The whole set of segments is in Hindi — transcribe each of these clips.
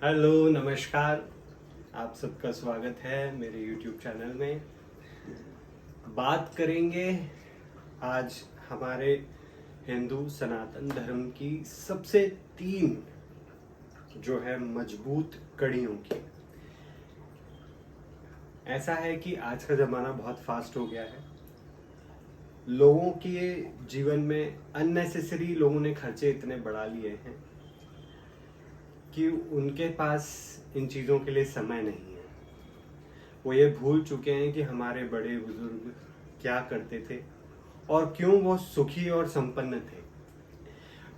हेलो, नमस्कार। आप सबका स्वागत है मेरे YouTube चैनल में। बात करेंगे आज हमारे हिंदू सनातन धर्म की सबसे 3 जो है मजबूत कड़ियों की। ऐसा है कि आज का ज़माना बहुत फास्ट हो गया है। लोगों के जीवन में अननेसेसरी लोगों ने खर्चे इतने बढ़ा लिए हैं कि उनके पास इन चीज़ों के लिए समय नहीं है। वो ये भूल चुके हैं कि हमारे बड़े बुजुर्ग क्या करते थे और क्यों वो सुखी और संपन्न थे।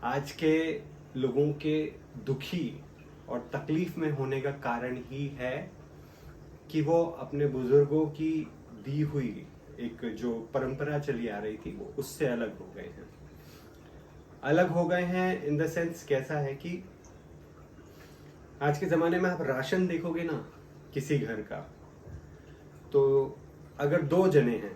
आज के लोगों के दुखी और तकलीफ में होने का कारण ही है कि वो अपने बुजुर्गों की दी हुई एक जो परंपरा चली आ रही थी वो उससे अलग हो गए हैं। अलग हो गए हैं इन द सेंस कैसा है कि आज के ज़माने में आप राशन देखोगे ना किसी घर का, तो अगर 2 जने हैं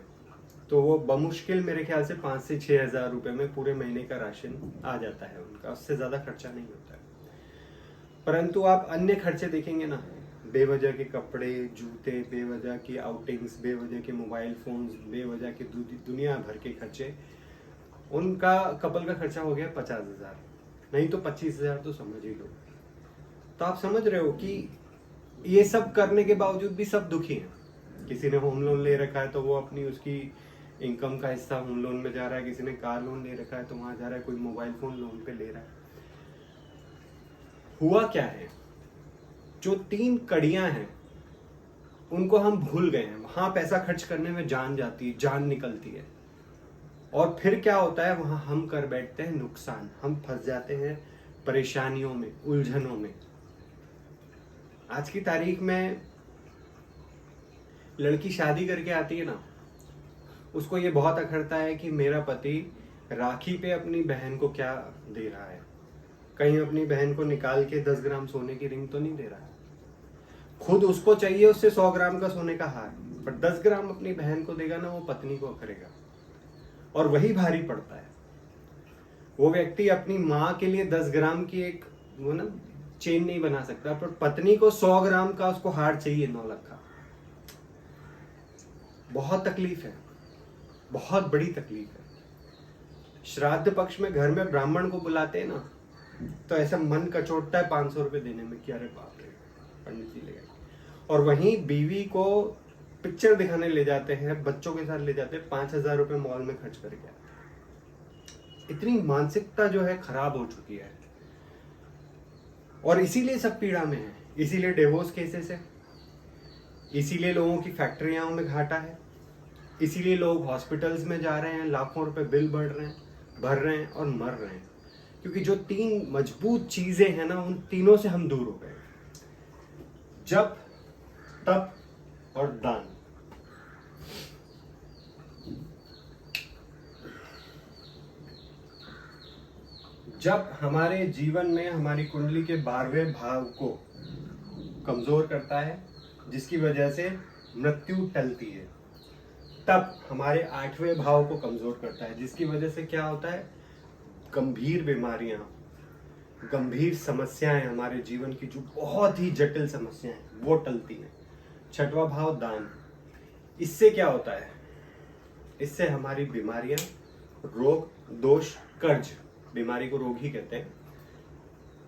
तो वो बमुश्किल मेरे ख्याल से 5 से 6 हज़ार रुपये में पूरे महीने का राशन आ जाता है उनका, उससे ज़्यादा खर्चा नहीं होता है। परंतु आप अन्य खर्चे देखेंगे ना, बेवजह के कपड़े, जूते, बेवजह की आउटिंग्स, बेवजह के मोबाइल फोन्स, बेवजह के दुनिया भर के खर्चे, उनका कपल का खर्चा हो गया 50,000, नहीं तो 25,000 तो समझ ही लो। तो आप समझ रहे हो कि ये सब करने के बावजूद भी सब दुखी हैं। किसी ने होम लोन ले रखा है तो वो अपनी उसकी इनकम का हिस्सा होम लोन में जा रहा है, किसी ने कार लोन ले रखा है तो वहां जा रहा है, कोई मोबाइल फोन लोन पे ले रहा है। हुआ क्या है, जो 3 कड़ियां हैं उनको हम भूल गए हैं। वहां पैसा खर्च करने में जान जाती है, जान निकलती है, और फिर क्या होता है, वहां हम कर बैठते हैं नुकसान। हम फंस जाते हैं परेशानियों में, उलझनों में। आज की तारीख में लड़की शादी करके आती है ना, उसको ये बहुत अखरता है कि मेरा पति राखी पे अपनी बहन को क्या दे रहा है। कहीं अपनी बहन को निकाल के 10 ग्राम सोने की रिंग तो नहीं दे रहा है। खुद उसको चाहिए उससे 100 ग्राम का सोने का हार, पर 10 ग्राम अपनी बहन को देगा ना, वो पत्नी को अखरेगा और वही भारी पड़ता है। वो व्यक्ति अपनी माँ के लिए 10 ग्राम की एक वो ना चेन नहीं बना सकता, पर पत्नी को 100 ग्राम का उसको हार चाहिए 9 लाख का। बहुत तकलीफ है, बहुत बड़ी तकलीफ है। श्राद्ध पक्ष में घर में ब्राह्मण को बुलाते हैं ना, तो ऐसा मन कचोटता है 500 रुपये देने में कि अरे बाप रे, पंडित जी ले गए। और वहीं बीवी को पिक्चर दिखाने ले जाते हैं, बच्चों के साथ ले जाते हैं, 5,000 रुपये मॉल में खर्च करके आते हैं। इतनी मानसिकता जो है खराब हो चुकी है, और इसीलिए सब पीड़ा में है। इसीलिए डिवोर्स केसेस है, इसीलिए लोगों की फैक्ट्रियों में घाटा है, इसीलिए लोग हॉस्पिटल्स में जा रहे हैं, लाखों रुपए बिल भर रहे हैं और मर रहे हैं। क्योंकि जो 3 मजबूत चीजें हैं ना, उन तीनों से हम दूर हो गए। जप, तप और दान। जप हमारे जीवन में हमारी कुंडली के 12वें भाव को कमजोर करता है, जिसकी वजह से मृत्यु टलती है। तप हमारे 8वें भाव को कमजोर करता है, जिसकी वजह से क्या होता है, गंभीर बीमारियां, गंभीर समस्याएं, हमारे जीवन की जो बहुत ही जटिल समस्याएं वो टलती हैं। 6वां भाव दान। इससे क्या होता है, इससे हमारी बीमारियां, रोग, दोष, कर्ज, बीमारी को रोग ही कहते हैं,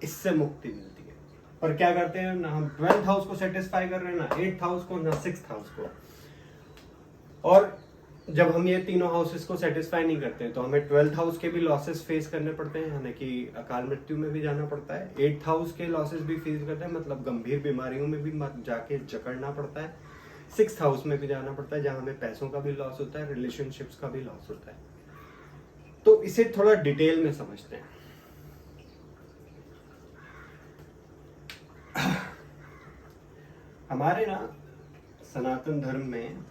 इससे मुक्ति मिलती है। पर क्या करते हैं ना, हम 12th हाउस को सेटिस्फाई कर रहे हैं, ना 8th हाउस को, ना 6th हाउस को। और जब हम ये तीनों हाउसेस को सेटिस्फाई नहीं करते तो हमें 12th हाउस के भी लॉसेस फेस करने पड़ते हैं, यानी कि अकाल मृत्यु में भी जाना पड़ता है। 8th हाउस के लॉसेस भी फेस करते हैं, मतलब गंभीर बीमारियों में भी जाके जकड़ना पड़ता है। 6th हाउस में भी जाना पड़ता है, जहां हमें पैसों का भी लॉस होता है, रिलेशनशिप्स का भी लॉस होता है। तो इसे थोड़ा डिटेल में समझते हैं। हमारे ना सनातन धर्म में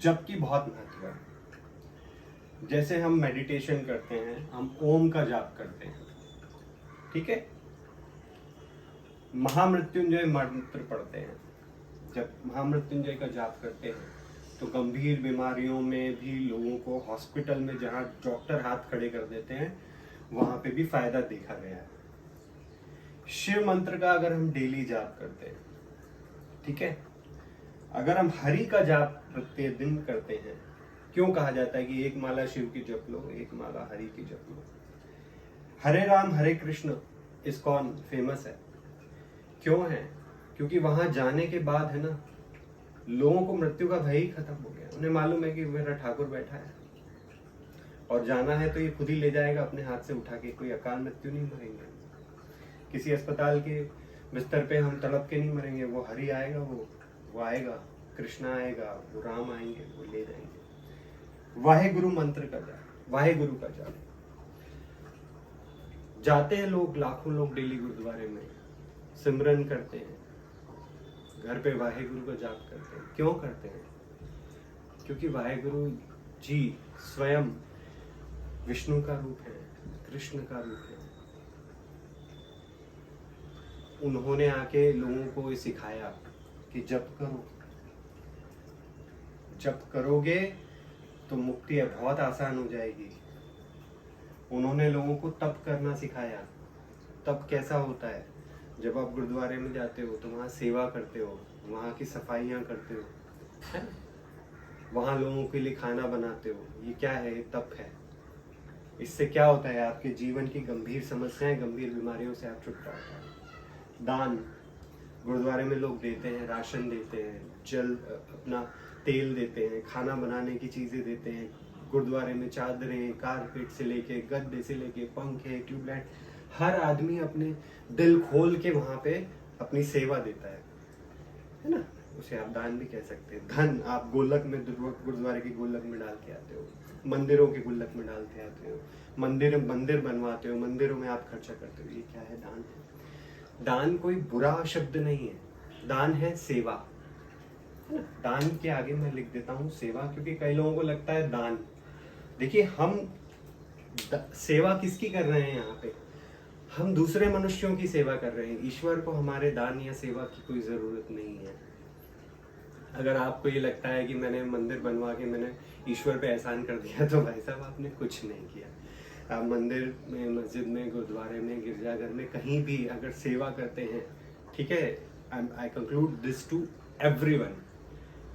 जप की बहुत महत्व है। जैसे हम मेडिटेशन करते हैं, हम ओम का जाप करते हैं, ठीक है, महामृत्युंजय मंत्र पढ़ते हैं। जब महामृत्युंजय का जाप करते हैं तो गंभीर बीमारियों में भी लोगों को हॉस्पिटल में जहां डॉक्टर हाथ खड़े कर देते हैं, वहां पे भी फायदा देखा गया है। शिव मंत्र का अगर हम डेली जाप करते हैं, ठीक है, अगर हम हरि का जाप प्रत्येक दिन करते हैं, क्यों कहा जाता है कि एक माला शिव की जप लो, एक माला हरि की जप लो। हरे राम हरे कृष्ण इस्कॉन फेमस है, क्यों है? क्योंकि वहां जाने के बाद है ना, लोगों को मृत्यु का भय ही खत्म हो गया। उन्हें मालूम है कि मेरा ठाकुर बैठा है और जाना है तो ये खुद ही ले जाएगा अपने हाथ से उठा के, कोई अकाल मृत्यु नहीं मरेंगे। किसी अस्पताल के बिस्तर पे हम तड़प के नहीं मरेंगे, वो हरि आएगा, वो आएगा, कृष्ण आएगा, वो राम आएंगे, वो ले जाएंगे। वाहेगुरु मंत्र का जाप, वाहेगुरु का जाप। जाते हैं लोग, लाखों लोग डेली गुरुद्वारे में सिमरन करते हैं, घर पे वाहेगुरु का जाप करते हैं। क्यों करते हैं? क्योंकि वाहेगुरु जी स्वयं विष्णु का रूप है, कृष्ण का रूप है। उन्होंने आके लोगों को ये सिखाया कि जप करो, जप करोगे तो मुक्ति बहुत आसान हो जाएगी। उन्होंने लोगों को तप करना सिखाया। तप कैसा होता है? जब आप गुरुद्वारे में जाते हो तो वहाँ सेवा करते हो, वहाँ की सफाइयाँ करते हो, है ना, वहाँ लोगों के लिए खाना बनाते हो। ये क्या है? ये तप है। इससे क्या होता है? आपके जीवन की गंभीर समस्याएं, गंभीर बीमारियों से आप छुटकारा पाते हो। दान गुरुद्वारे में लोग देते हैं, राशन देते हैं, जल अपना तेल देते हैं, खाना बनाने की चीज़ें देते हैं। गुरुद्वारे में चादरें, कारपेट से लेके, गद्दे से लेके, पंखे, ट्यूबलाइट, हर आदमी अपने दिल खोल के वहाँ पे अपनी सेवा देता है ना। उसे आप दान भी कह सकते हैं। धन आप गोलक में, गुरुद्वारे के गोलक में डाल के आते हो, मंदिरों के गुल्लक में डालते आते हो, मंदिर बनवाते हो, मंदिरों में आप खर्चा करते हो। ये क्या है? दान है। दान कोई बुरा शब्द नहीं है, दान है सेवा, है ना। दान के आगे मैं लिख देता हूँ सेवा, क्योंकि कई लोगों को लगता है दान। देखिए, हम सेवा किसकी कर रहे हैं यहाँ पे? हम दूसरे मनुष्यों की सेवा कर रहे हैं। ईश्वर को हमारे दान या सेवा की कोई जरूरत नहीं है। अगर आपको ये लगता है कि मैंने मंदिर बनवा के मैंने ईश्वर पे एहसान कर दिया, तो भाई साहब आपने कुछ नहीं किया। आप मंदिर में, मस्जिद में, गुरुद्वारे में, गिरजाघर में, कहीं भी अगर सेवा करते हैं, ठीक है, I conclude this to everyone,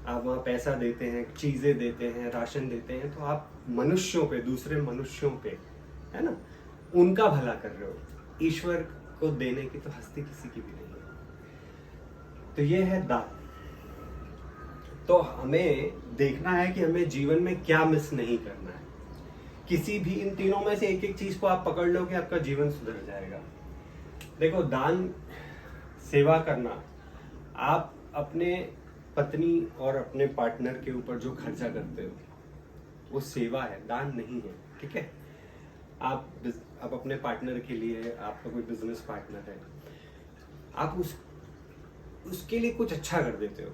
आप वहाँ पैसा देते हैं, चीज़ें देते हैं, राशन देते हैं, तो आप मनुष्यों पे, दूसरे मनुष्यों पे, है ना, उनका भला कर रहे हो। ईश्वर को देने की तो हस्ती किसी की भी नहीं है। तो ये है दान। तो हमें देखना है कि हमें जीवन में क्या मिस नहीं करना है। किसी भी इन तीनों में से एक एक चीज को आप पकड़ लो कि आपका जीवन सुधर जाएगा। देखो, दान, सेवा करना, आप अपने पत्नी और अपने पार्टनर के ऊपर जो खर्चा करते हो वो सेवा है, दान नहीं है, ठीक है। आप अपने पार्टनर के लिए, आपका कोई बिजनेस पार्टनर है, आप उसके लिए कुछ अच्छा कर देते हो,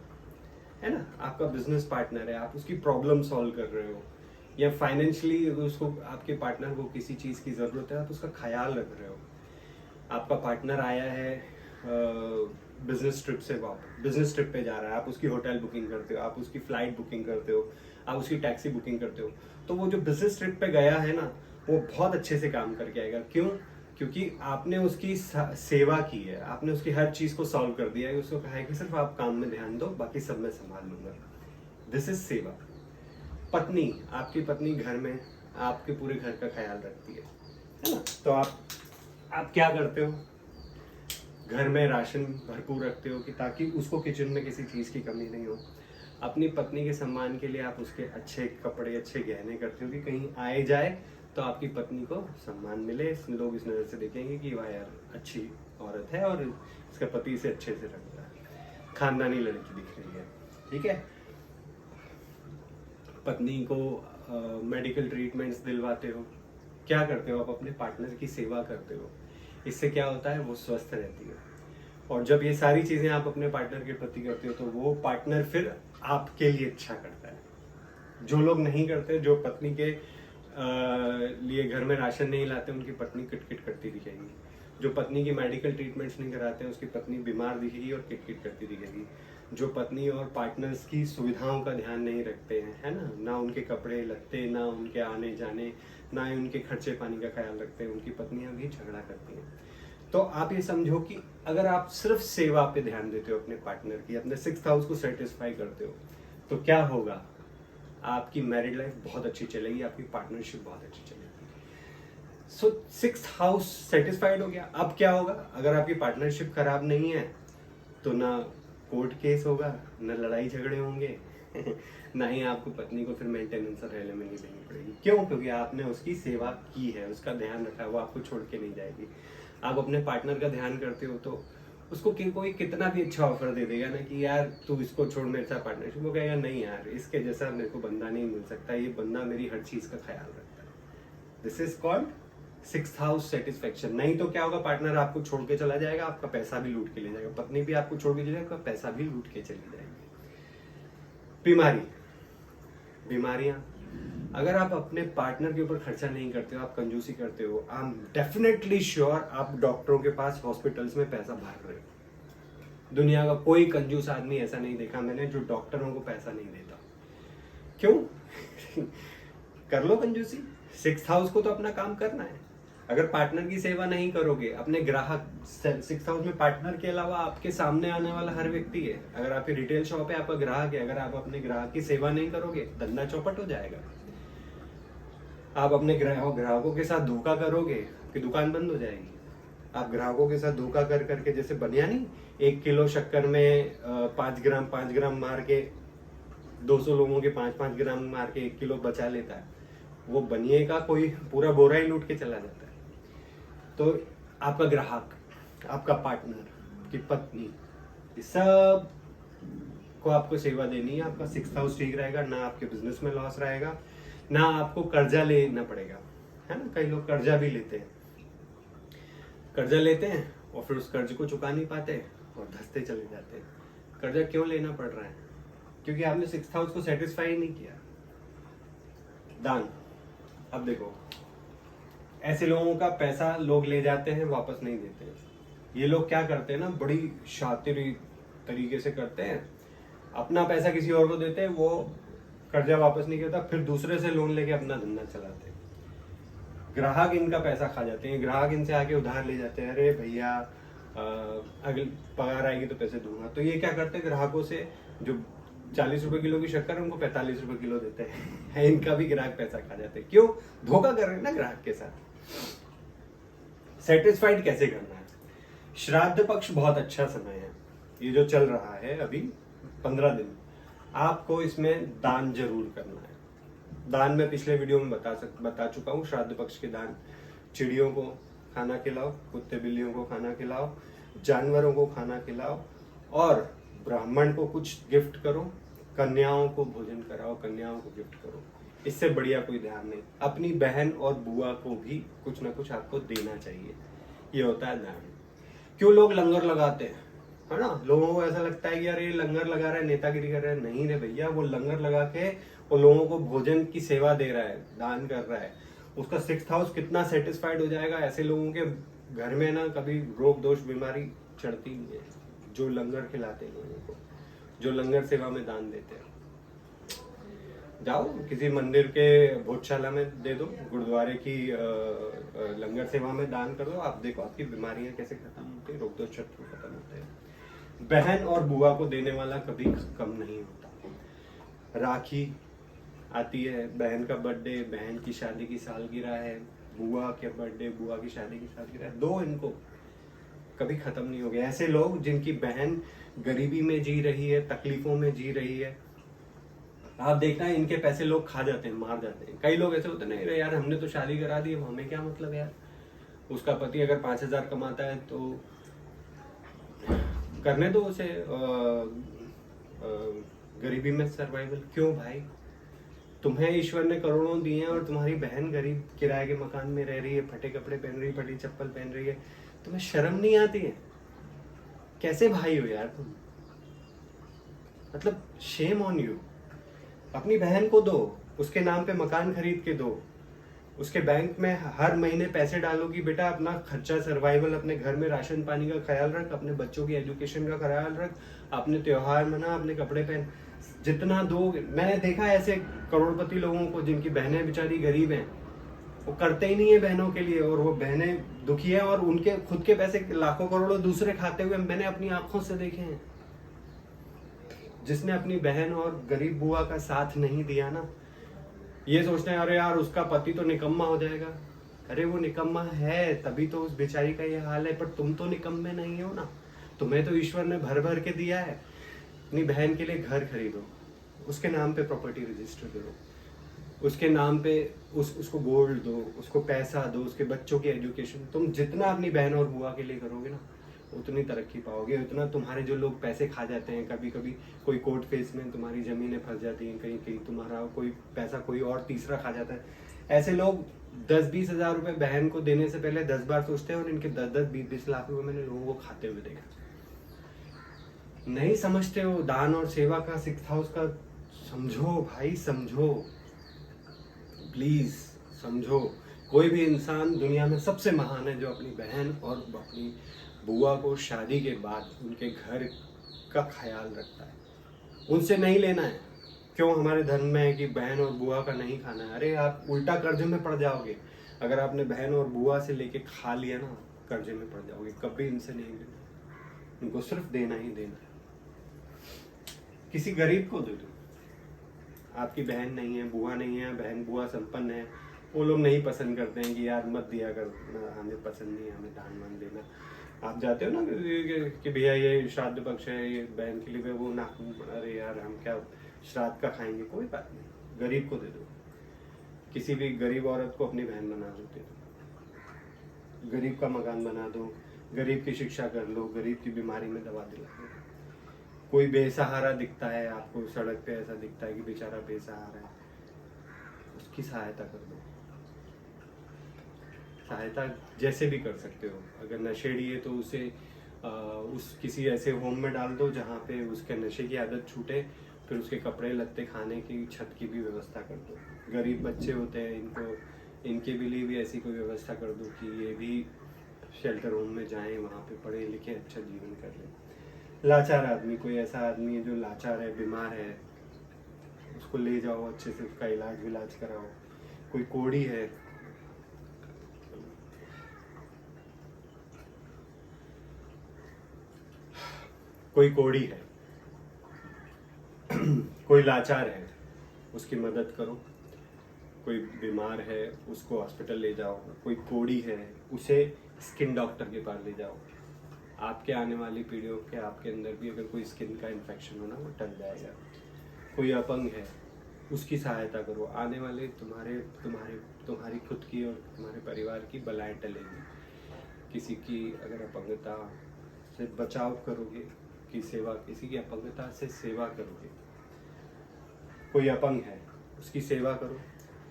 है ना। आपका बिजनेस पार्टनर है, आप उसकी प्रॉब्लम सॉल्व कर रहे हो, या फाइनेंशियली उसको, आपके पार्टनर को किसी चीज़ की ज़रूरत है, आप उसका ख्याल रख रहे हो। आपका पार्टनर आया है बिजनेस ट्रिप पे जा रहा है, आप उसकी होटल बुकिंग करते हो, आप उसकी फ्लाइट बुकिंग करते हो, आप उसकी टैक्सी बुकिंग करते हो। तो वो जो बिजनेस ट्रिप पे गया है ना, वो बहुत अच्छे से काम करके आएगा। क्यों? क्योंकि आपने उसकी सेवा की है, आपने उसकी हर चीज़ को सॉल्व कर दिया है। उसको कहा है कि सिर्फ आप काम में ध्यान दो, बाकी सब मैं संभाल लूंगा। दिस इज सेवा। पत्नी, आपकी पत्नी घर में आपके पूरे घर का ख्याल रखती है ना। तो आप क्या करते हो? घर में राशन भरपूर रखते हो कि ताकि उसको किचन में किसी चीज़ की कमी नहीं हो। अपनी पत्नी के सम्मान के लिए आप उसके अच्छे कपड़े, अच्छे गहने करते हो कि कहीं आए जाए तो आपकी पत्नी को सम्मान मिले, लोग इस नज़र से देखेंगे कि वाह यार, अच्छी औरत है और इसका पति इसे अच्छे से रख रहा है, खानदानी लड़की दिख रही है, ठीक है। पत्नी को मेडिकल ट्रीटमेंट्स दिलवाते हो। क्या करते हो? आप अपने पार्टनर की सेवा करते हो। इससे क्या होता है? वो स्वस्थ रहती है। और जब ये सारी चीज़ें आप अपने पार्टनर के प्रति करते हो तो वो पार्टनर फिर आपके लिए अच्छा करता है। जो लोग नहीं करते, जो पत्नी के लिए घर में राशन नहीं लाते, उनकी पत्नी किटकिट करती दिखेगी। जो पत्नी की मेडिकल ट्रीटमेंट्स नहीं कराते हैं, उसकी पत्नी बीमार दिखेगी और किटकिट करती दिखेगी। जो पत्नी और पार्टनर्स की सुविधाओं का ध्यान नहीं रखते हैं, है ना उनके कपड़े लत्ते, ना उनके आने जाने, ना ही उनके खर्चे पानी का ख्याल रखते हैं, उनकी पत्नियां भी झगड़ा करती हैं। तो आप ये समझो कि अगर आप सिर्फ सेवा पे ध्यान देते हो अपने पार्टनर की, अपने 6th हाउस को सेटिस्फाई करते हो, तो क्या होगा, आपकी मैरिड लाइफ बहुत अच्छी चलेगी, आपकी पार्टनरशिप बहुत अच्छी चलेगी। सो 6th हाउस सेटिस्फाइड हो गया। अब क्या होगा, अगर आपकी पार्टनरशिप खराब नहीं है तो ना कोर्ट केस होगा, ना लड़ाई झगड़े होंगे ना ही आपको पत्नी को फिर मेंटेनेंस और एलिमनी देनी पड़ेगी। क्यों? क्योंकि आपने उसकी सेवा की है, उसका ध्यान रखा है, वो आपको छोड़ के नहीं जाएगी। आप अपने पार्टनर का ध्यान करते हो तो उसको कोई कितना भी अच्छा ऑफर दे देगा ना कि यार तू इसको छोड़ मेरे साथ पार्टनरशिप, वो कहेगा नहीं यार, इसके जैसा मेरे को बंदा नहीं मिल सकता, ये बंदा मेरी हर चीज का ख्याल रखता है। This is called 6th house satisfaction. नहीं तो क्या होगा, पार्टनर आपको छोड़ के चला जाएगा, आपका पैसा भी लूट के ले जाएगा, पत्नी भी आपको छोड़ के चली जाएगी, आपका पैसा भी लूट के चली जाएगी। बीमारियां, अगर आप अपने पार्टनर के ऊपर खर्चा नहीं करते हो, आप कंजूसी करते हो, आई एम डेफिनेटली श्योर आप डॉक्टरों के पास हॉस्पिटल्स में पैसा भर रहे हो। दुनिया का कोई कंजूस आदमी ऐसा नहीं देखा मैंने जो डॉक्टरों को पैसा नहीं देता। क्यों? कर लो कंजूसी, 6th हाउस को तो अपना काम करना है। अगर पार्टनर की सेवा नहीं करोगे, अपने ग्राहक, 6th हाउस में पार्टनर के अलावा आपके सामने आने वाला हर व्यक्ति है। अगर आपकी रिटेल शॉप है, आपका ग्राहक है, अगर आप अपने ग्राहक की सेवा नहीं करोगे, धंधा चौपट हो जाएगा। आप अपने ग्राहकों के साथ धोखा करोगे, आपकी दुकान बंद हो जाएगी। आप ग्राहकों के साथ धोखा कर करके, जैसे बनिया नहीं, 1 किलो शक्कर में 5 ग्राम मार के 200 लोगों के 5-5 ग्राम मार के 1 किलो बचा लेता है, वो बनिए का कोई पूरा बोरा ही लूट के चला जाता है। तो आपका ग्राहक, आपका पार्टनर, आपकी पत्नी, ये सब को आपको सेवा देनी है। आपका 6th हाउस ठीक रहेगा, ना आपके बिजनेस में लॉस रहेगा, ना आपको कर्जा लेना पड़ेगा, है ना। कई लोग कर्जा भी लेते हैं, कर्जा लेते हैं और फिर उस कर्ज को चुका नहीं पाते और धंसते चले जाते हैं। कर्जा क्यों लेना पड़ रहा है? क्योंकि आपने 6th हाउस को सेटिस्फाई नहीं किया। दान, अब देखो, ऐसे लोगों का पैसा लोग ले जाते हैं, वापस नहीं देते हैं। ये लोग क्या करते हैं ना, बड़ी शातिरी तरीके से करते हैं, अपना पैसा किसी और को देते हैं, वो कर्जा वापस नहीं करता, फिर दूसरे से लोन लेके अपना धंधा चलाते हैं। ग्राहक इनका पैसा खा जाते हैं, ग्राहक इनसे आके उधार ले जाते हैं, अरे भैया अगली पगार आएगी तो पैसे दूंगा। तो ये क्या करते हैं, ग्राहकों से जो 40 रुपए किलो की शक्कर उनको 45 रुपए किलो देते हैं इनका भी ग्राहक पैसा खा जाते हैं। क्यों? धोखा कर रहे हैं ना ग्राहक के साथ। सेटिस्फाइड कैसे करना है? श्राद्ध पक्ष बहुत अच्छा समय है, ये जो चल रहा है अभी 15 दिन, आपको इसमें दान जरूर करना है। दान में पिछले वीडियो में बता चुका हूँ। श्राद्ध पक्ष के दान, चिड़ियों को खाना खिलाओ, कुत्ते बिल्लियों को खाना खिलाओ, जानवरों को खाना खिलाओ और ब्राह्मण को कुछ गिफ्ट करो, कन्याओं को भोजन कराओ, कन्याओं को गिफ्ट करो। इससे बढ़िया कोई ध्यान नहीं। अपनी बहन और बुआ को भी कुछ ना कुछ आपको देना चाहिए, ये होता है दान। क्यों लोग लंगर लगाते हैं, है ना? लोगों को ऐसा लगता है कि यार ये लंगर लगा रहा है, नेतागिरी कर रहा है। नहीं रे भैया, वो लंगर लगा के वो लोगों को भोजन की सेवा दे रहा है, दान कर रहा है। उसका 6th हाउस कितना सेटिस्फाइड हो जाएगा। ऐसे लोगों के घर में ना कभी रोग दोष बीमारी चढ़ती नहीं है, जो लंगर खिलाते हैं लोगों को, जो लंगर सेवा में दान देते हैं। जाओ किसी मंदिर के भोजशाला में दे दो, गुरुद्वारे की लंगर सेवा में दान कर दो, आप देखो आपकी बीमारियां कैसे खत्म होती है, रोग दोष शत्रु खत्म होते हैं। बहन और बुआ को देने वाला कभी कम नहीं होता। राखी आती है, बहन का बर्थडे, बहन की शादी की सालगिरह है, बुआ के बर्थडे, बुआ की शादी की सालगिरह है, दो इनको कभी खत्म नहीं हो गया। ऐसे लोग जिनकी बहन गरीबी में जी रही है, तकलीफों में जी रही है, आप देखना है इनके पैसे लोग खा जाते हैं, मार जाते हैं। कई लोग ऐसे होते हैं, नहीं यार हमने तो शादी करा दी, हमें क्या मतलब यार। उसका पति अगर 5,000 कमाता है तो करने दो उसे गरीबी में सर्वाइवल। क्यों भाई? तुम्हें ईश्वर ने करोड़ों दिए हैं और तुम्हारी बहन गरीब किराए के मकान में रह रही है, फटे कपड़े पहन रही है, फटी चप्पल पहन रही है, तुम्हें शर्म नहीं आती है? कैसे भाई हो यार तुम? मतलब शेम ऑन यू। अपनी बहन को दो, उसके नाम पे मकान खरीद के दो, उसके बैंक में हर महीने पैसे डालो कि बेटा अपना खर्चा, सर्वाइवल, अपने घर में राशन पानी का ख्याल रख, अपने बच्चों की एजुकेशन का ख्याल रख, अपने त्योहार मना, अपने कपड़े पहन। जितना दो, मैंने देखा ऐसे करोड़पति लोगों को जिनकी बहनें बेचारी गरीब हैं, वो करते ही नहीं है बहनों के लिए, और वो बहनें दुखी है, और उनके खुद के पैसे लाखों करोड़ों दूसरे खाते हुए मैंने अपनी आंखों से देखे हैं। जिसने अपनी बहन और गरीब बुआ का साथ नहीं दिया ना, ये सोचते हैं अरे यार उसका पति तो निकम्मा हो जाएगा। अरे वो निकम्मा है तभी तो उस बेचारी का ये हाल है, पर तुम तो निकम्मे नहीं हो ना। तुम्हें तो ईश्वर ने भर भर के दिया है। अपनी बहन के लिए घर खरीदो, उसके नाम पे प्रॉपर्टी रजिस्टर करो, उसके नाम पे उसको गोल्ड दो, उसको पैसा दो, उसके बच्चों की एजुकेशन। तुम जितना अपनी बहन और बुआ के लिए करोगे ना, उतनी तरक्की पाओगे। उतना तुम्हारे जो लोग पैसे खा जाते हैं, कभी कभी कोई कोर्ट केस में तुम्हारी जमीनें फंस जाती हैं, कहीं कहीं तुम्हारा कोई पैसा कोई और तीसरा खा जाता है। ऐसे लोग 10-20 हजार रुपए बहन को देने से पहले 10 बार सोचते हैं, और इनके 10-20 लाख रुपए मैंने लोगों को खाते हुए देखा। नहीं समझते हो दान और सेवा का 6th हाउस का। समझो भाई, समझो, प्लीज समझो। कोई भी इंसान दुनिया में सबसे महान है जो अपनी बहन और अपनी बुआ को शादी के बाद उनके घर का ख्याल रखता है। उनसे नहीं लेना है। क्यों हमारे धर्म में है कि बहन और बुआ का नहीं खाना है? अरे आप उल्टा कर्जे में पड़ जाओगे। अगर आपने बहन और बुआ से लेके खा लिया ना, कर्जे में पड़ जाओगे। कभी इनसे नहीं लेना, इनको सिर्फ देना ही देना है। किसी गरीब को दे दो। आपकी बहन नहीं है, बुआ नहीं है, बहन बुआ संपन्न है, वो लोग नहीं पसंद करते हैं कि यार मत दिया कर, हमें पसंद नहीं है, हमें दान वान देना। आप जाते हो ना कि भैया ये श्राद्ध पक्ष है, ये बहन के लिए वो नाखून, अरे यार हम क्या श्राद्ध का खाएंगे, कोई बात नहीं, गरीब को दे दो। किसी भी गरीब औरत को अपनी बहन बना दो, दे दो। गरीब का मकान बना दो, गरीब की शिक्षा कर लो, गरीब की बीमारी में दवा दिला दो। कोई बेसहारा दिखता है आपको सड़क पे, ऐसा दिखता है कि बेचारा बेसहारा है, उसकी सहायता कर दो। सहायता जैसे भी कर सकते हो। अगर नशेड़ी है तो उसे उस किसी ऐसे होम में डाल दो जहाँ पे उसके नशे की आदत छूटे, फिर उसके कपड़े लत्ते, खाने की, छत की भी व्यवस्था कर दो। गरीब बच्चे होते हैं, इनके लिए भी ऐसी कोई व्यवस्था कर दो कि ये भी शेल्टर होम में जाएं, वहाँ पे पढ़े लिखे अच्छा जीवन कर लें। लाचार आदमी, कोई ऐसा आदमी है जो लाचार है, बीमार है, उसको ले जाओ, अच्छे से उसका इलाज कराओ। कोई कोढ़ी है, कोई लाचार है, उसकी मदद करो। कोई बीमार है, उसको हॉस्पिटल ले जाओ। कोई कोढ़ी है, उसे स्किन डॉक्टर के पास ले जाओ। आपके आने वाली पीढ़ियों के आपके अंदर भी अगर कोई स्किन का इन्फेक्शन हो ना, वो टल जाएगा। कोई अपंग है, उसकी सहायता करो। आने वाले तुम्हारी खुद की और तुम्हारे परिवार की बलाएं टलेंगी। किसी की अगर अपंगता से बचाव करोगे, की सेवा, किसी की अपंगता से सेवा करोगे। कोई अपंग है, उसकी सेवा करो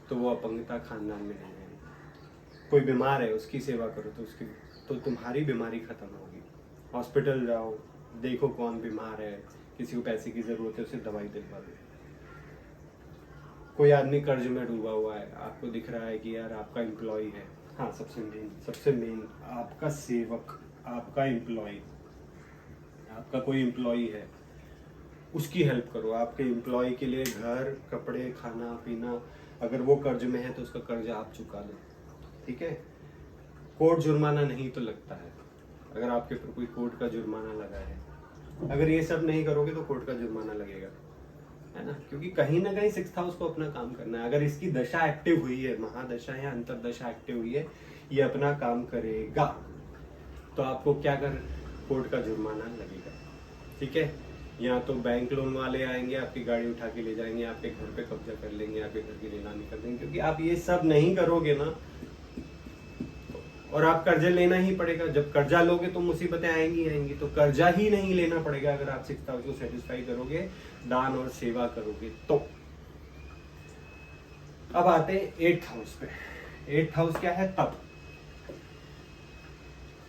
तो वो अपंगता खानदान में नहीं आएगी। कोई बीमार है, उसकी सेवा करो तो तुम्हारी बीमारी खत्म होगी। हॉस्पिटल जाओ, देखो कौन बीमार है, किसी को पैसे की जरूरत है, उसे दवाई दिलवा दो। कोई आदमी कर्ज में डूबा हुआ है, आपको दिख रहा है कि यार आपका एम्प्लॉय है, हाँ सबसे मेन आपका सेवक, आपका एम्प्लॉय, आपका कोई एम्प्लॉय है, उसकी हेल्प करो। आपके एम्प्लॉय के लिए घर, कपड़े, खाना पीना, अगर वो कर्ज में है तो उसका कर्ज आप चुका दो, ठीक है। कोर्ट जुर्माना नहीं तो लगता है, अगर आपके ऊपर कोई कोर्ट का जुर्माना लगा है, अगर ये सब नहीं करोगे तो कोर्ट का जुर्माना लगेगा, है ना। क्योंकि कहीं ना कहीं 6th हाउस को अपना काम करना है। अगर इसकी दशा एक्टिव हुई है, महादशा या अंतरदशा एक्टिव हुई है, ये अपना काम करेगा, तो आपको क्या कर, कोर्ट का जुर्माना लगेगा, ठीक है। या तो बैंक लोन वाले आएंगे, आपकी गाड़ी उठा के ले जाएंगे, आपके घर पे कब्जा कर लेंगे, आपके घर की नीलामी कर देंगे। क्योंकि आप ये सब नहीं करोगे ना, और आप कर्जा लेना ही पड़ेगा। जब कर्जा लोगे तो मुसीबतें आएंगी। तो कर्जा ही नहीं लेना पड़ेगा अगर आप 6th हाउस को सेटिस्फाई करोगे, दान और सेवा करोगे तो। अब आते हैं 8th हाउस पे। 8th हाउस क्या है? तप।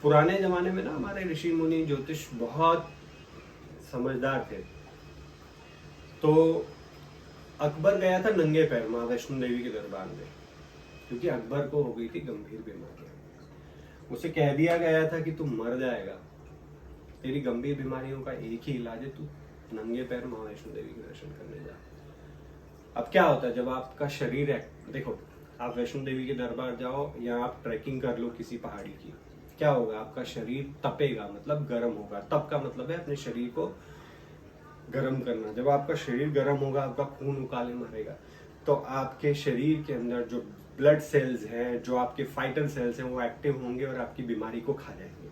पुराने जमाने में ना हमारे ऋषि मुनि ज्योतिष बहुत समझदार थे। तो अकबर गया था नंगे पैर माँ वैष्णो देवी के दरबार में, क्योंकि अकबर को हो गई थी गंभीर बीमारी। उसे कह दिया गया था कि तू मर जाएगा, तेरी गंभीर बीमारियों का एक ही इलाज है, तू नंगे पैर माँ वैष्णो देवी के दर्शन करने जा। अब क्या होता है जब आपका शरीर है, देखो आप वैष्णो देवी के दरबार जाओ या आप ट्रैकिंग कर लो किसी पहाड़ी की, क्या होगा, आपका शरीर तपेगा, मतलब गर्म होगा। तप का मतलब है अपने शरीर को गर्म करना। जब आपका शरीर गर्म होगा, आपका खून उकाले मारेगा, तो आपके शरीर के अंदर जो ब्लड सेल्स हैं, जो आपके फाइटर सेल्स हैं, वो एक्टिव होंगे और आपकी बीमारी को खा जाएंगे।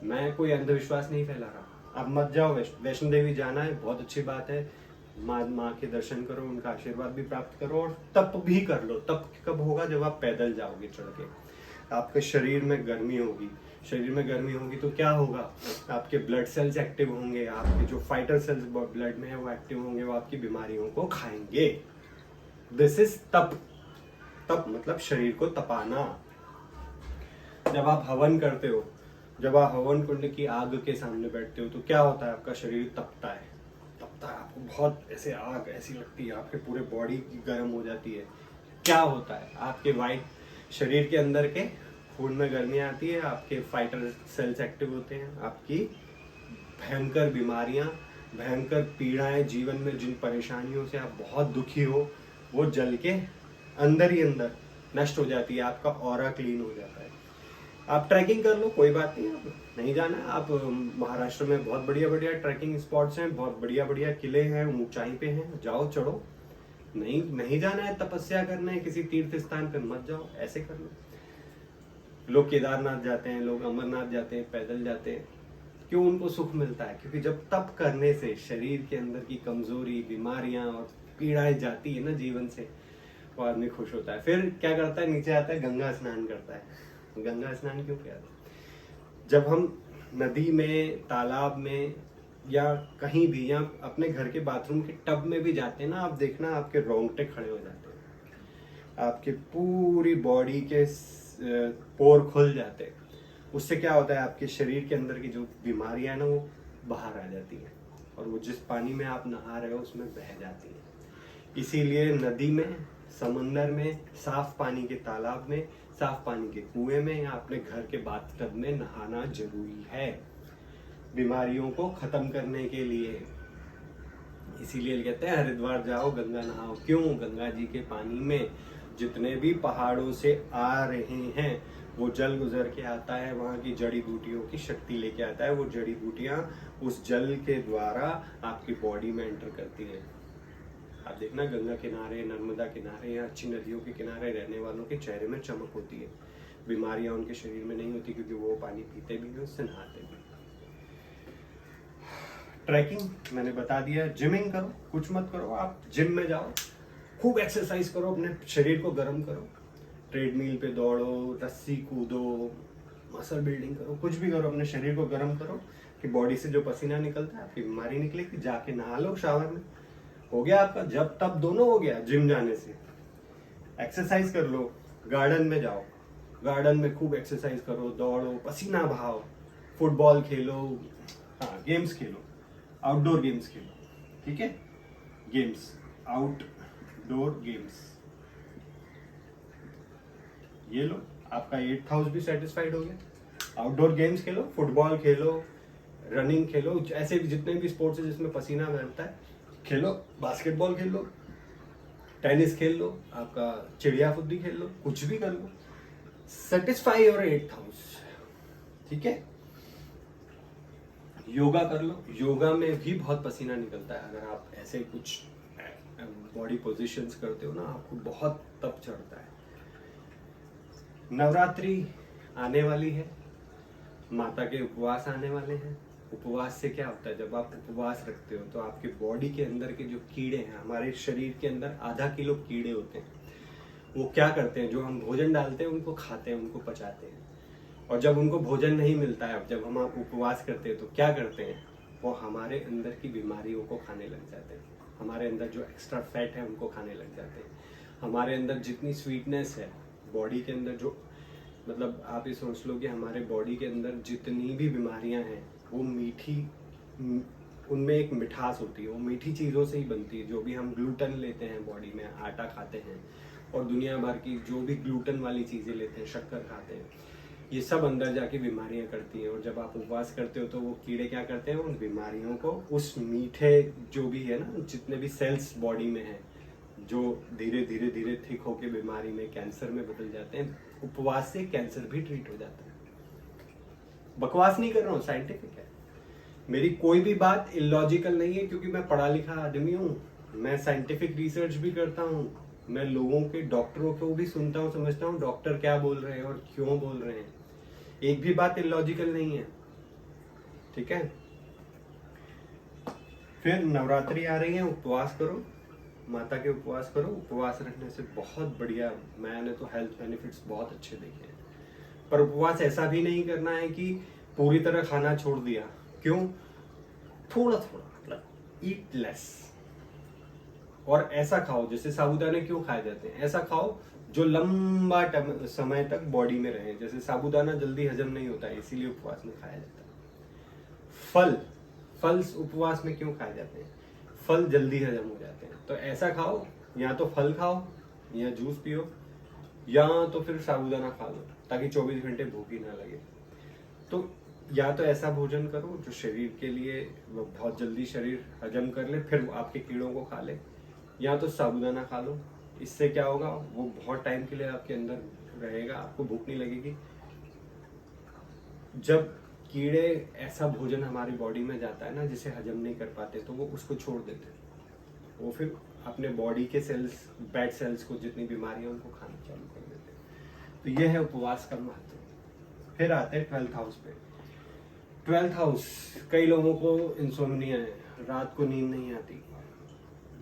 मैं कोई अंधविश्वास नहीं फैला रहा। आप मत जाओ, वैष्णो देवी जाना है बहुत अच्छी बात है, माँ के दर्शन करो, उनका आशीर्वाद भी प्राप्त करो और तप भी कर लो। तप कब होगा, जब आप पैदल जाओगे चढ़ के, आपके शरीर में गर्मी होगी। शरीर में गर्मी होगी तो क्या होगा, आपके ब्लड सेल्स एक्टिव होंगे, आपके जो फाइटर सेल्स ब्लड में है वो एक्टिव होंगे, वो आपकी बीमारियों को खाएंगे। दिस इज तप। तप मतलब शरीर को तपाना। जब आप हवन करते हो, जब आप हवन कुंड की आग के सामने बैठते हो, तो क्या होता है, आपका शरीर तपता है। आपको बहुत ऐसे आग ऐसी लगती है, आपके पूरे बॉडी गर्म हो जाती है। क्या होता है, आपके वाइट शरीर के अंदर के खून में गर्मी आती है, आपके फाइटर सेल्स एक्टिव होते हैं, आपकी भयंकर बीमारियां, भयंकर पीड़ाएं, जीवन में जिन परेशानियों से आप बहुत दुखी हो, वो जल के अंदर ही अंदर नष्ट हो जाती है। आपका ऑरा क्लीन हो जाता है। आप ट्रैकिंग कर लो, कोई बात नहीं, आप नहीं जाना। आप महाराष्ट्र में बहुत बढ़िया बढ़िया ट्रैकिंग स्पॉट्स हैं, बहुत बढ़िया बढ़िया किले हैं, ऊंचाई पे हैं, जाओ चढ़ो। नहीं जाना है, तपस्या करना है किसी तीर्थ स्थान पे, मत जाओ, ऐसे कर लो। लोग केदारनाथ जाते हैं, लोग अमरनाथ जाते हैं, पैदल जाते हैं। क्यों उनको सुख मिलता है? क्योंकि जब तप करने से शरीर के अंदर की कमजोरी, बीमारियां और पीड़ाएं जाती है ना जीवन से, वो आदमी खुश होता है। फिर क्या करता है, नीचे आता है, गंगा स्नान करता है। गंगा स्नान क्यों किया? जब हम नदी में, तालाब में या कहीं भी, या अपने घर के बाथरूम के टब में भी जाते हैं ना, आप देखना आपके रोंगटे खड़े हो जाते हैं, आपके पूरी बॉडी के पोर खुल जाते हैं। उससे क्या होता है, आपके शरीर के अंदर की जो बीमारियां है ना, वो बाहर आ जाती है और वो जिस पानी में आप नहा रहे हो उसमें बह जाती है। इसीलिए नदी में, समंदर में, साफ पानी के तालाब में, साफ पानी के कुएं में या अपने घर के बाथटब में नहाना जरूरी है, बीमारियों को खत्म करने के लिए। इसीलिए कहते हैं हरिद्वार जाओ, गंगा नहाओ। क्यों? गंगा जी के पानी में जितने भी पहाड़ों से आ रहे हैं, वो जल गुजर के आता है, वहाँ की जड़ी बूटियों की शक्ति लेके आता है। वो जड़ी बूटियां उस जल के द्वारा आपकी बॉडी में एंटर करती हैं। आप देखना, गंगा किनारे, नर्मदा किनारे या अच्छी नदियों के किनारे रहने वालों के चेहरे में चमक होती है। बीमारियां उनके शरीर में नहीं होती, क्योंकि वो पानी पीते भी हैं, उससे नहाते भी। ट्रैकिंग मैंने बता दिया। जिमिंग करो, कुछ मत करो, आप जिम में जाओ, खूब एक्सरसाइज करो, अपने शरीर को गर्म करो, ट्रेडमिल पे दौड़ो, रस्सी कूदो, मसल बिल्डिंग करो, कुछ भी करो, अपने शरीर को गर्म करो कि बॉडी से जो पसीना निकलता है, आपकी बीमारी निकलेगी। जाके नहा लो शावर में, हो गया आपका जब तब दोनों हो गया जिम जाने से। एक्सरसाइज कर लो, गार्डन में जाओ, गार्डन में खूब एक्सरसाइज करो, दौड़ो, पसीना बहाओ, फुटबॉल खेलो, हाँ गेम्स खेलो, आउटडोर गेम्स खेलो, ठीक है, गेम्स, आउटडोर गेम्स, ये लो, आपका 8th हाउस भी सेटिस्फाइड हो गया। आउटडोर गेम्स खेलो, फुटबॉल खेलो, रनिंग खेलो, ऐसे भी जितने भी स्पोर्ट्स है जिसमें पसीना बहता है खेलो, बास्केटबॉल खेल लो, टेनिस खेल लो, आपका चिड़िया फुद्दी खेल लो, कुछ भी कर लो, सेटिस्फाई योर 8th हाउस, ठीक है। योगा कर लो, योगा में भी बहुत पसीना निकलता है। अगर आप ऐसे कुछ बॉडी पोजीशंस करते हो ना, आपको बहुत तप चढ़ता है। नवरात्रि आने वाली है, माता के उपवास आने वाले हैं। उपवास से क्या होता है, जब आप उपवास रखते हो तो आपके बॉडी के अंदर के जो कीड़े हैं, हमारे शरीर के अंदर आधा किलो कीड़े होते हैं, वो क्या करते हैं, जो हम भोजन डालते हैं उनको खाते हैं, उनको पचाते हैं। और जब उनको भोजन नहीं मिलता है, जब हम उपवास करते हैं तो क्या करते हैं, वो हमारे अंदर की बीमारियों को खाने लग जाते हैं, हमारे अंदर जो एक्स्ट्रा फैट है उनको खाने लग जाते हैं, हमारे अंदर जितनी स्वीटनेस है बॉडी के अंदर, जो मतलब आप ये सोच लो कि हमारे बॉडी के अंदर जितनी भी बीमारियां हैं वो मीठी, उनमें एक मिठास होती है, वो मीठी चीज़ों से ही बनती है। जो भी हम ग्लूटन लेते हैं बॉडी में, आटा खाते हैं और दुनिया भर की जो भी ग्लूटन वाली चीज़ें लेते हैं, शक्कर खाते हैं, ये सब अंदर जाके बीमारियां करती हैं। और जब आप उपवास करते हो तो वो कीड़े क्या करते हैं, उन बीमारियों को, उस मीठे जो भी है ना, जितने भी सेल्स बॉडी में हैं, जो धीरे धीरे धीरे थिक होके बीमारी में, कैंसर में बदल जाते हैं। उपवास से कैंसर भी ट्रीट हो जाता है। बकवास नहीं कर रहा हूँ, साइंटिफिक है। मेरी कोई भी बात इलॉजिकल नहीं है, क्योंकि मैं पढ़ा लिखा आदमी हूँ, मैं साइंटिफिक रिसर्च भी करता हूँ, मैं लोगों के, डॉक्टरों को भी सुनता हूँ, समझता हूँ डॉक्टर क्या बोल रहे हैं और क्यों बोल रहे हैं। एक भी बात इलॉजिकल नहीं है, ठीक है। फिर नवरात्रि आ रही है, उपवास करो, माता के उपवास करो। उपवास रखने से बहुत बढ़िया, मैंने तो हेल्थ बेनिफिट्स बहुत अच्छे देखे हैं। पर उपवास ऐसा भी नहीं करना है कि पूरी तरह खाना छोड़ दिया। क्यों? थोड़ा थोड़ा, मतलब ईट लेस। और ऐसा खाओ, जैसे साबूदाने क्यों खाए जाते हैं, ऐसा खाओ जो लंबा समय तक बॉडी में रहे। जैसे साबूदाना जल्दी हजम नहीं होता है, इसीलिए उपवास में खाया जाता है। फल उपवास में क्यों खाए जाते हैं? फल जल्दी हजम हो जाते हैं। तो ऐसा खाओ, या तो फल खाओ, या जूस पियो, या तो फिर साबूदाना खा लो, ताकि 24 घंटे भूख ही ना लगे। तो या तो ऐसा भोजन करो जो शरीर के लिए वो बहुत जल्दी शरीर हजम कर ले, फिर आपके कीड़ों को खा ले, या तो साबूदाना खा लो। इससे क्या होगा, वो बहुत टाइम के लिए आपके अंदर रहेगा, आपको भूख नहीं लगेगी। जब कीड़े, ऐसा भोजन हमारी बॉडी में जाता है ना जिसे हजम नहीं कर पाते, तो वो उसको छोड़ देते हैं। वो फिर अपने बॉडी के सेल्स, बैड सेल्स को, जितनी बीमारियां उनको खाना चालू कर देते हैं। तो ये है उपवास का महत्व। फिर आते हैं 12th हाउस पे। 12th हाउस, कई लोगों को इंसोम्निया है, रात को नींद नहीं आती,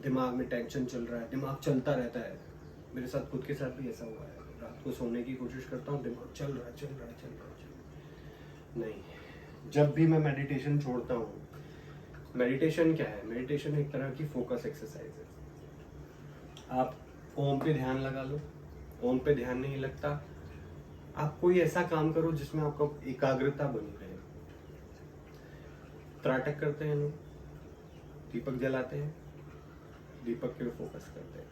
दिमाग में टेंशन चल रहा है, दिमाग चलता रहता है। मेरे साथ खुद के साथ भी ऐसा हुआ है, रात को सोने की कोशिश करता हूँ, दिमाग चल रहा है। नहीं, जब भी मैं मेडिटेशन छोड़ता हूँ, मेडिटेशन क्या है? मेडिटेशन एक तरह की फोकस एक्सरसाइज है। आप ओम पे ध्यान लगा लो। ओम पे ध्यान नहीं लगता, आप कोई ऐसा काम करो जिसमें आपको एकाग्रता बनी रहे। त्राटक करते हैं लोग, दीपक जलाते हैं, दीपक के फोकस करते हैं,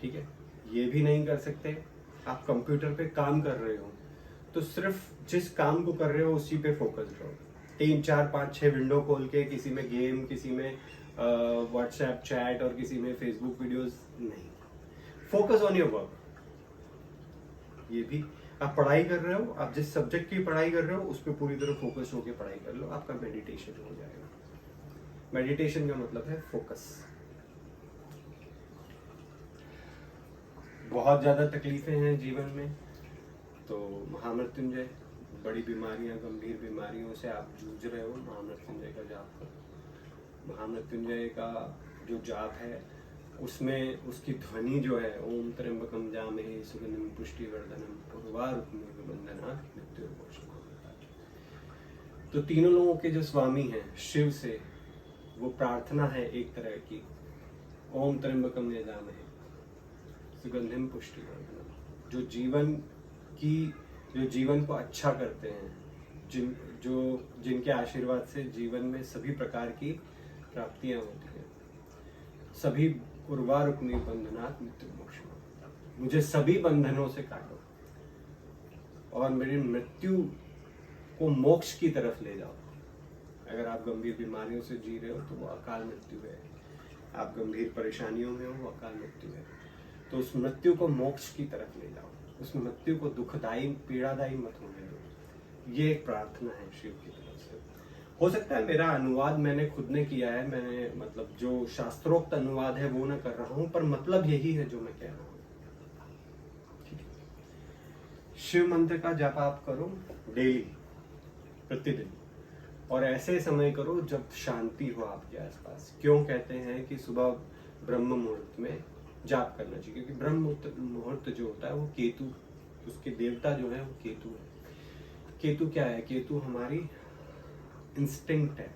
ठीक है। ये भी नहीं कर सकते, आप कंप्यूटर पे काम कर रहे हो, तो सिर्फ जिस काम को कर रहे हो उसी पे फोकस रहो। 3, 4, 5, 6 विंडो खोल के, किसी में गेम, किसी में व्हाट्सएप चैट और किसी में फेसबुक वीडियोस नहीं। Focus on your work. ये भी आप पढ़ाई कर रहे हो, आप जिस सब्जेक्ट की पढ़ाई कर रहे हो उस पर पूरी तरह फोकस होकर पढ़ाई कर लो, आपका मेडिटेशन हो जाएगा। मेडिटेशन का मतलब है फोकस। बहुत ज्यादा तकलीफें हैं जीवन में, तो महामृत्युंजय, बड़ी बीमारियां, गंभीर बीमारियों से आप जूझ रहे हो, महामृत्युंजय का जाप करो। महामृत्युंजय का जो जाप है उसमें उसकी ध्वनि जो है, ओम त्र्यंबकम जामहे सुगंधिम पुष्टिवर्धनम उर्वारुकमिव बंधनात् मृत्युर्मोक्षाय। तो तीनों लोगों के जो स्वामी हैं शिव से, वो प्रार्थना है एक तरह की, ओम त्र्यंबकम यजामहे सुगंधिम पुष्टिवर्धनम। जो जीवन को अच्छा करते हैं, जिनके आशीर्वाद से जीवन में सभी प्रकार की प्राप्तियां होती हैं, सभी उर्वारुकमिव बंधनात् मृत्युर्मोक्षाय। मुझे सभी बंधनों से काटो और मेरी मृत्यु को मोक्ष की तरफ ले जाओ। अगर आप गंभीर बीमारियों से जी रहे हो तो वो अकाल मृत्यु है, आप गंभीर परेशानियों में हो, वो अकाल मृत्यु है। तो उस मृत्यु को मोक्ष की तरफ ले जाओ, उस मृत्यु को दुखदायी, पीड़ादायी मत होने दो। ये एक प्रार्थना है शिव की तरफ से। हो सकता है मेरा अनुवाद मैंने खुद ने किया है, मैंने मतलब जो शास्त्रोक्त अनुवाद है वो ना कर रहा हूं, पर मतलब यही है जो मैं कह रहा हूं। ठीक है। शिव मंत्र का जप आप करो डेली, प्रतिदिन, और ऐसे समय करो जब शांति हो आपके आसपास। क्यों कहते हैं कि सुबह ब्रह्म मुहूर्त में जाप करना चाहिए? क्योंकि ब्रह्म मुहूर्त जो होता है वो केतु, उसके देवता जो है वो केतु है। केतु क्या है? केतु हमारी इंस्टिंक्ट है।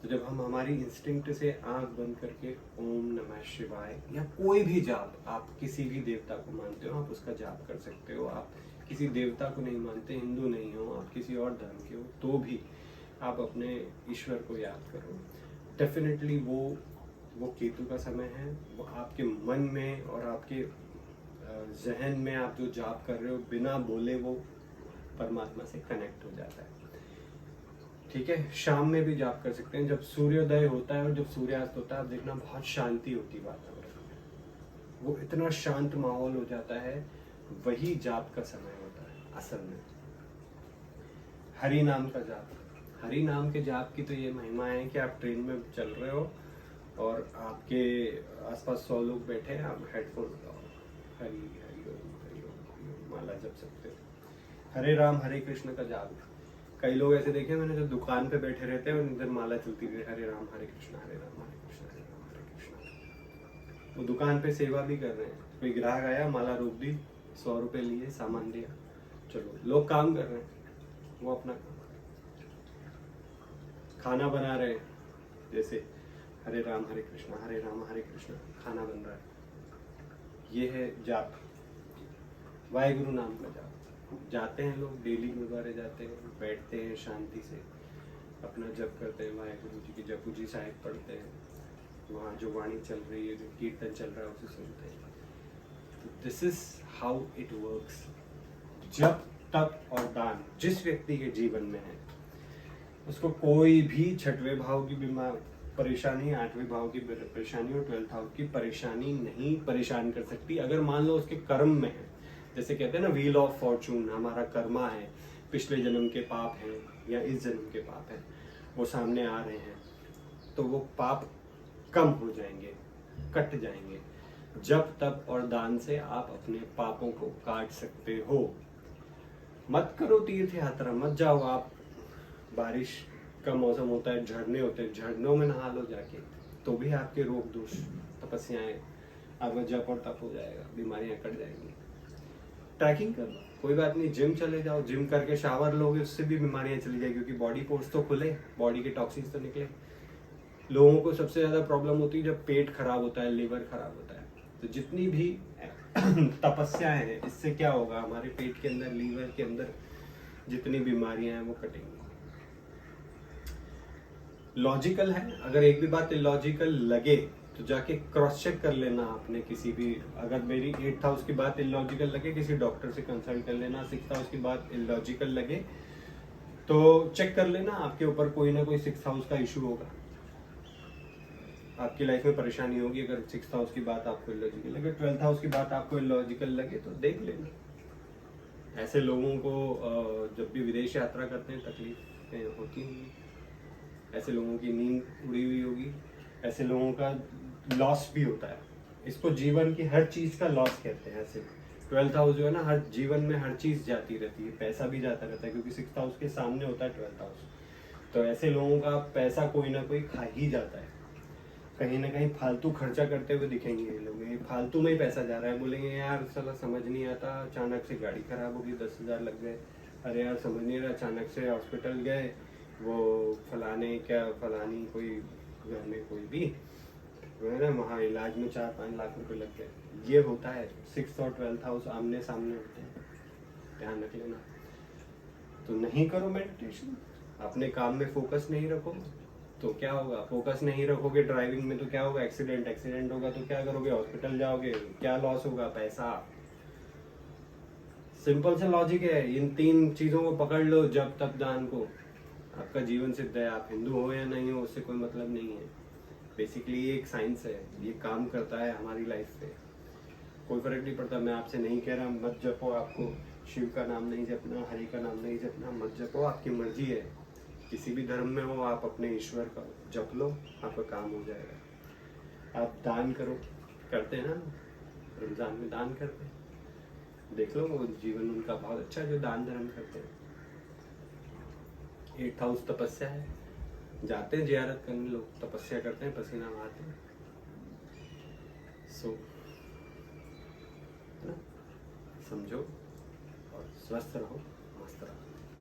तो जब हम हमारी इंस्टिंक्ट से आंख बंद करके ओम नमः शिवाय या कोई भी जाप, आप किसी भी देवता को मानते हो आप उसका जाप कर सकते हो। आप किसी देवता को नहीं मानते, हिंदू नहीं हो, आप किसी और धर्म के हो, तो भी आप अपने ईश्वर को याद करो। डेफिनेटली वो केतु का समय है। वो आपके मन में और आपके जहन में आप जो जाप कर रहे हो, बिना बोले वो परमात्मा से कनेक्ट हो जाता है। ठीक है। शाम में भी जाप कर सकते हैं, जब सूर्योदय होता है और जब सूर्यास्त होता है, आप देखना बहुत शांति होती है वातावरण में। वो इतना शांत माहौल हो जाता है, वही जाप का समय होता है असल में। हरि नाम का जाप, हरि नाम के जाप की तो ये महिमा है कि आप ट्रेन में चल रहे हो और आपके आसपास 100 लोग बैठे हैं, आप हेडफोन लगाओ, हरि हरि ओम हरि ओम हरि ओम माला जप सकते हो। हरे राम हरे कृष्ण का जाप, कई लोग ऐसे देखे मैंने जो दुकान पे बैठे रहते हैं और इधर माला चलती रही, हरे राम हरे कृष्ण हरे राम हरे कृष्ण हरे राम हरे कृष्ण। वो दुकान पे सेवा भी कर रहे हैं, कोई ग्राहक आया, माला रोक दी, 100 रुपए लिए, सामान दिया, चलो लोग काम कर रहे हैं, वो अपना काम। खाना बना रहे हैं, जैसे हरे राम हरे कृष्ण हरे राम हरे कृष्ण, खाना बन रहा है, ये है जाप। वाहेगुरु नाम का जाप, जाते हैं लोग डेली गुरुद्वारे जाते हैं, बैठते हैं शांति से, अपना जप करते हैं, वाहेगुरु जी की जपू जी साहिब पढ़ते हैं, वहाँ जो वाणी चल रही है, जो कीर्तन चल रहा है उसे सुनते हैं। तो this is how it works. जप तप और दान जिस व्यक्ति के जीवन में है, उसको कोई भी छठवें भाव की बीमार परेशानी, 8वें भाव की परेशानी और 12th हाउस की परेशानी नहीं परेशान कर सकती, अगर मान लो उसके कर्म में है। जैसे कहते हैं ना, व्हील ऑफ फॉर्चून, हमारा कर्मा है, पिछले जन्म के पाप हैं या इस जन्म के पाप हैं, वो सामने आ रहे हैं, तो वो पाप कम हो जाएंगे, कट जाएंगे। जब तप और दान से आप अपने पापों को काट सकते हो। मत करो तीर्थ यात्रा, मत जाओ आप, बारिश का मौसम होता है, झरने होते हैं, झरनों में नहा लो जाके, तो भी आपके रोग दोष तपस्याएं, आपका जप और तप हो जाएगा, बीमारियां कट जाएंगी। ट्रैकिंग कर लो, कोई बात नहीं, जिम चले जाओ, जिम करके शावर लोगे, उससे भी बीमारियां चली जाएगी, क्योंकि बॉडी पोर्स तो खुले, बॉडी के टॉक्सिन्स तो निकले। लोगों को सबसे ज्यादा प्रॉब्लम होती है जब पेट खराब होता है, लीवर खराब होता है। तो जितनी भी तपस्याएं हैं, इससे क्या होगा, हमारे पेट के अंदर, लीवर के अंदर जितनी बीमारियां हैं वो कटेंगी। लॉजिकल है, अगर एक भी बात इलॉजिकल लगे तो जाके क्रॉस चेक कर लेना आपने किसी भी, अगर मेरी 8th हाउस की बात इलॉजिकल लगे, किसी डॉक्टर से कंसल्ट कर लेना। 6th हाउस की बात इलॉजिकल लगे तो चेक कर लेना, आपके ऊपर कोई ना कोई 6th हाउस का इशू होगा, आपकी लाइफ में परेशानी होगी। अगर 6th हाउस की बात आपको इलॉजिकल लगे, 12th हाउस की बात आपको इलॉजिकल लगे तो देख लेना। ऐसे लोगों को जब भी विदेश यात्रा करते हैं तकलीफें होती होंगी, ऐसे लोगों की नींद उड़ी हुई होगी, ऐसे लोगों का लॉस भी होता है। इसको जीवन की हर चीज का लॉस कहते हैं। ऐसे 12th हाउस जो है ना, हर जीवन में हर चीज जाती रहती है, पैसा भी जाता रहता है, क्योंकि 6th हाउस के सामने होता है 12th हाउस। तो ऐसे लोगों का पैसा कोई ना कोई खा ही जाता है, कहीं ना कहीं फालतू खर्चा करते हुए दिखेंगे ये लोग, ये फालतू में ही पैसा जा रहा है। बोलेंगे यार साला समझ नहीं आता, अचानक से गाड़ी खराब होगी, 10,000 लग गए, अरे यार समझ नहीं रहा, अचानक से हॉस्पिटल गए, वो फलाने क्या फलानी कोई घर में कोई भी वो है ना, वहाँ इलाज में 4-5 लाख रुपए लग गए। ये होता है, 6th और 12th हाउस आमने सामने होते हैं, ध्यान रख लेना। तो नहीं करो मेडिटेशन, अपने काम में फोकस नहीं रखो तो क्या होगा, फोकस नहीं रखोगे ड्राइविंग में तो क्या होगा, एक्सीडेंट होगा तो क्या करोगे, हॉस्पिटल जाओगे, क्या लॉस होगा, पैसा। सिंपल सा लॉजिक है, इन 3 चीजों को पकड़ लो, जब तप दान को, आपका जीवन सिद्ध है। आप हिंदू हो या नहीं हो उससे कोई मतलब नहीं है, बेसिकली ये एक साइंस है, ये काम करता है हमारी लाइफ पे, कोई फर्क नहीं पड़ता। मैं आपसे नहीं कह रहा मत जपो, आपको शिव का नाम नहीं जपना, हरि का नाम नहीं जपना, मत जपो, आपकी मर्जी है। किसी भी धर्म में हो, आप अपने ईश्वर का जप लो, आपका काम हो जाएगा। आप दान करो, करते हैं ना, रमजान में दान करते हैं, देख लो वो जीवन उनका बहुत अच्छा है जो दान धर्म करते हैं। 8th हाउस तपस्या है, जाते हैं जियारत करने लोग, तपस्या करते हैं, पसीना बहाते हैं। सो समझो और स्वस्थ रहो, मस्त रहो।